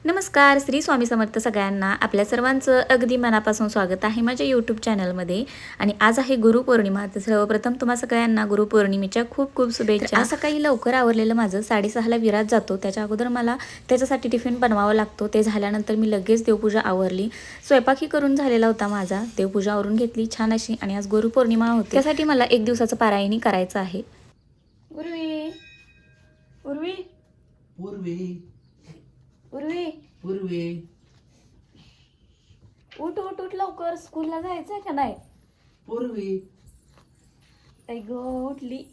नमस्कार, श्री स्वामी समर्थ सगळ्यांना. आपल्या सर्वांचं अगदी मनापासून स्वागत आहे माझ्या यूट्यूब चॅनलमध्ये. आणि आज आहे गुरुपौर्णिमा. तर सर्वप्रथम तुम्हा सगळ्यांना गुरुपौर्णिमेच्या खूप खूप शुभेच्छा. आज सकाळी लवकर आवरलेलं माझं 6:30ला विराज जातो. त्याच्या अगोदर मला त्याच्यासाठी टिफिन बनवावा लागतो. ते झाल्यानंतर मी लगेच देवपूजा आवरली. स्वयंपाकही करून झालेला होता माझा. देवपूजा आवरून घेतली छान अशी. आणि आज गुरुपौर्णिमा होती, त्यासाठी मला 1 दिवसाचं पारायणी करायचं आहे. उर्वी उर्वी पूर्वी उर्वी पूर्वी उठ उठ उठ लवकर, स्कूलला जायचंय का नाही? पूर्वी आई गो उठली.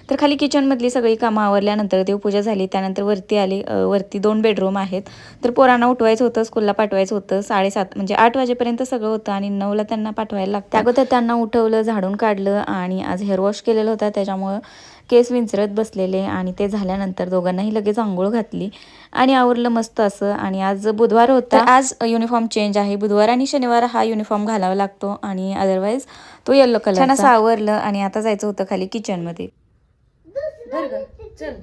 तर खाली किचनमधली सगळी कामं आवरल्यानंतर देवपूजा झाली. त्यानंतर वरती आले. वरती 2 बेडरूम आहेत. तर पोरांना उठवायचं होतं, स्कूलला पाठवायचं होतं. 7:30 म्हणजे 8 वाजेपर्यंत सगळं होतं आणि 9ला त्यांना पाठवायला लागतं. अगोदर त्यांना उठवलं, झाडून काढलं आणि आज हेअर वॉश केलेलं होतं, त्याच्यामुळं केस विंचरत बसलेले. आणि ते झाल्यानंतर दोघांनाही लगेच आंघोळ घातली आणि आवरलं मस्त असं. आणि आज बुधवार होता. आज युनिफॉर्म चेंज आहे. बुधवार आणि शनिवार हा युनिफॉर्म घालावा लागतो आणि अदरवाईज तो येलो कलर. छान असं आवरलं आणि आता जायचं होतं खाली किचनमध्ये. चल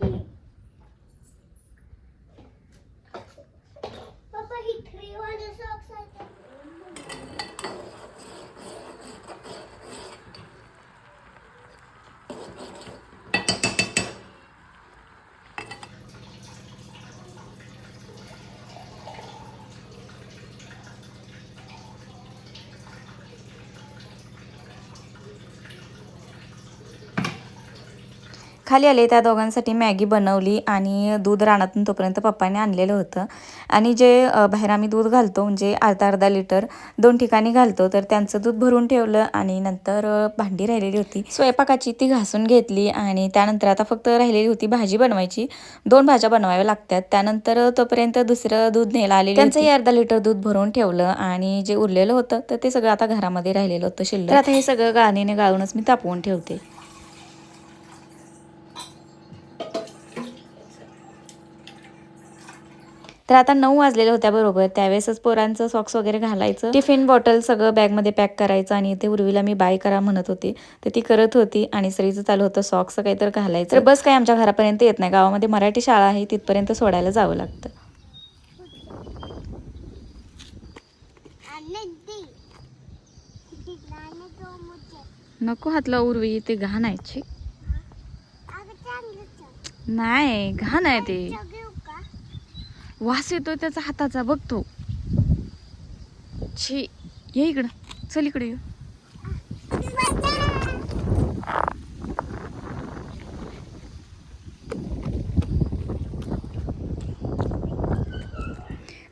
खाली आले. त्या दोघांसाठी मॅगी बनवली आणि दूध रानातून तोपर्यंत पप्पाने आणलेलं होतं. आणि जे बाहेर आम्ही दूध घालतो म्हणजे अर्धा लिटर 2 ठिकाणी घालतो, तर त्यांचं दूध भरून ठेवलं. आणि नंतर भांडी राहिलेली होती स्वयंपाकाची, ती घासून घेतली. आणि त्यानंतर आता फक्त राहिलेली होती भाजी बनवायची. 2 भाज्या बनवाव्या लागतात. त्यानंतर तोपर्यंत दुसरं दूध न्यायला आलेलं, त्यांचंही अर्धा लिटर दूध भरून ठेवलं. आणि जे उरलेलं होतं तर ते सगळं आता घरामध्ये राहिलेलं होतं शिल्लक. तर आता हे सगळं गाळणीने गाळूनच मी तापवून ठेवते. तर आता 9 वाजलेल्या होत्या बरोबर. त्यावेळेसच पोरांचं सॉक्स वगैरे घालायचं, टिफिन बॉटल सगळं बॅगमध्ये पॅक करायचं. आणि इथे उर्वीला मी बाय करा म्हणत होती, तर ती करत होती. आणि श्रीचं चालू होतं सॉक्स काहीतरी घालायचं. तर बस काय आमच्या घरापर्यंत येत नाही, गावामध्ये मराठी शाळा आहे, तिथपर्यंत सोडायला जावं लागतं. नको हातला उर्वी, ते घाण आहे. नाही घाण आहे ते, वास येतोय त्याचा हाताचा बघतो. छी, ये इकडं, चल इकडे ये.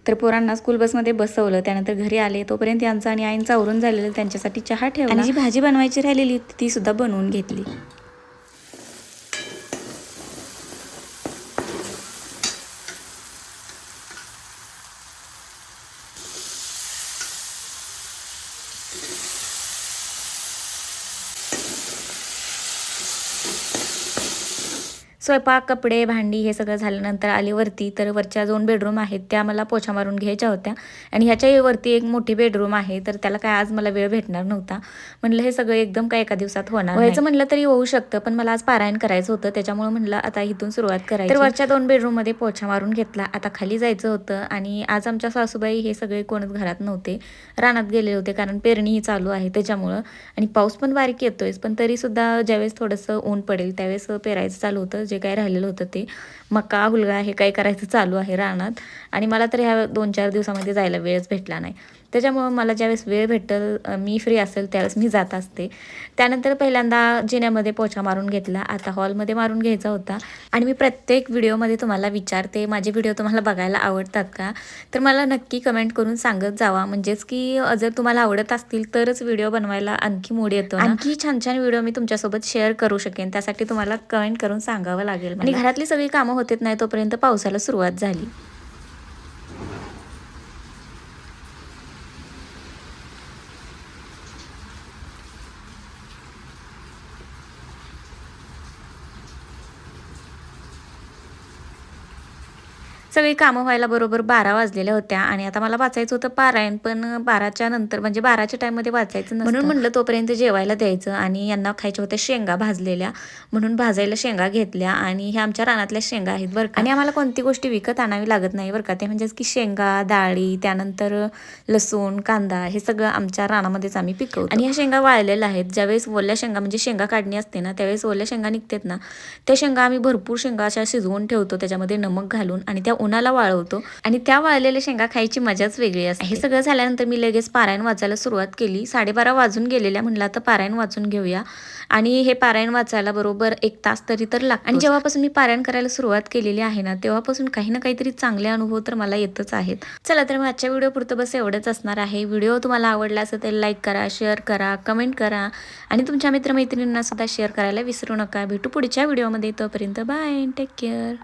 तर पोरांना स्कूल बसमध्ये बसवलं. त्यानंतर घरी आले. तोपर्यंत यांचं आणि आईंचं आवरून झालेलं, त्यांच्यासाठी चहा ठेवला. आणि जी भाजी बनवायची राहिलेली ती सुद्धा बनवून घेतली. स्वयंपाक, कपडे, भांडी हे सगळं झाल्यानंतर आले वरती. तर वरच्या 2 बेडरूम आहेत त्या मला पोछा मारून घ्यायच्या होत्या. आणि ह्याच्याही वरती एक मोठी बेडरूम आहे, तर त्याला काय आज मला वेळ भेटणार नव्हता. म्हणलं हे सगळं एकदम काय एका दिवसात होणार व्हायचं म्हणलं तरी होऊ शकतं, पण मला आज पारायण करायचं होतं, त्याच्यामुळे म्हणलं आता इथून सुरुवात करायची. तर वरच्या 2 बेडरूममध्ये पोछा मारून घेतला. आता खाली जायचं होतं. आणि आज आमच्या सासूबाई हे सगळे कोणच घरात नव्हते, रानात गेले होते, कारण पेरणीही चालू आहे त्याच्यामुळं. आणि पाऊस पण बारीक येतोय, पण तरीसुद्धा ज्यावेळेस थोडंसं ऊन पडेल त्यावेळेस पेरायचं चालू होतं, जे काही राहिलेलं होतं ते मका हुलगा हे काही करायचं चालू आहे रानात. आणि मला तर ह्या 2-4 दिवसामध्ये जायला वेळच भेटला नाही. त्याच्यामुळं मला ज्यावेळेस वेळ भेटेल मी फ्री असेल त्यावेळेस मी जात असते. त्यानंतर पहिल्यांदा जिन्यामध्ये पोछा मारून घेतला. आता हॉलमध्ये मारून घ्यायचा होता. आणि मी प्रत्येक व्हिडिओमध्ये तुम्हाला विचारते, माझे व्हिडिओ तुम्हाला बघायला आवडतात का? तर मला नक्की कमेंट करून सांगत जावा. म्हणजेच की जर तुम्हाला आवडत असतील तरच व्हिडिओ बनवायला आणखी मूड येतो, आणखी छान छान व्हिडिओ मी तुमच्यासोबत शेअर करू शकेन. त्यासाठी तुम्हाला कमेंट करून सांगावं लागेल. आणि घरातली सगळी कामं होत नाही तोपर्यंत पावसाला सुरुवात झाली. सगळी कामं व्हायला बरोबर 12 वाजलेल्या होत्या आणि आता मला वाचायचं होतं पारायण, पण 12च्या नंतर म्हणजे 12च्या टाईममध्ये वाचायचं नसतं. म्हणून म्हटलं तोपर्यंत जेवायला द्यायचं आणि यांना खायच्या होत्या शेंगा भाजलेल्या, म्हणून भाजायला शेंगा घेतल्या. आणि ह्या आमच्या रानातल्या शेंगा आहेत बरं का. आणि आम्हाला कोणती गोष्टी विकत आणावी लागत नाही बरं का. ते म्हणजेच की शेंगा, डाळी, त्यानंतर लसूण, कांदा हे सगळं आमच्या रानामध्येच आम्ही पिकवतो. आणि ह्या शेंगा वाळलेल्या आहेत. ज्यावेळेस ओल्या शेंगा म्हणजे शेंगा काढणी असते ना, त्यावेळेस ओल्या शेंगा निघतात ना, त्या शेंगा आम्ही भरपूर शेंगा अशा शिजवून ठेवतो त्याच्यामध्ये नमक घालून आणि त्या उन्हाला वाळवतो. आणि त्या वाळलेल्या शेंगा खायची मजाच वेगळी असते. हे सगळं झाल्यानंतर मी लगेच पारायण वाचायला सुरुवात केली. 12:30 वाजून गेलेल्या, म्हणलं आता पारायण वाचून घेऊया. आणि हे पारायण वाचायला बरोबर 1 तास तरी तर लागतो. आणि जेव्हापासून मी पारायण करायला सुरुवात केलेली आहे ना, तेव्हापासून काही ना काहीतरी चांगले अनुभव तर मला येतच आहेत. चला तर मग आजच्या व्हिडिओ पुरतं बस एवढंच असणार आहे. व्हिडिओ तुम्हाला आवडला असेल तर लाईक करा, शेअर करा, कमेंट करा आणि तुमच्या मित्रमैत्रिणींना सुद्धा शेअर करायला विसरू नका. भेटू पुढच्या व्हिडिओमध्ये. तोपर्यंत बाय, टेक केअर.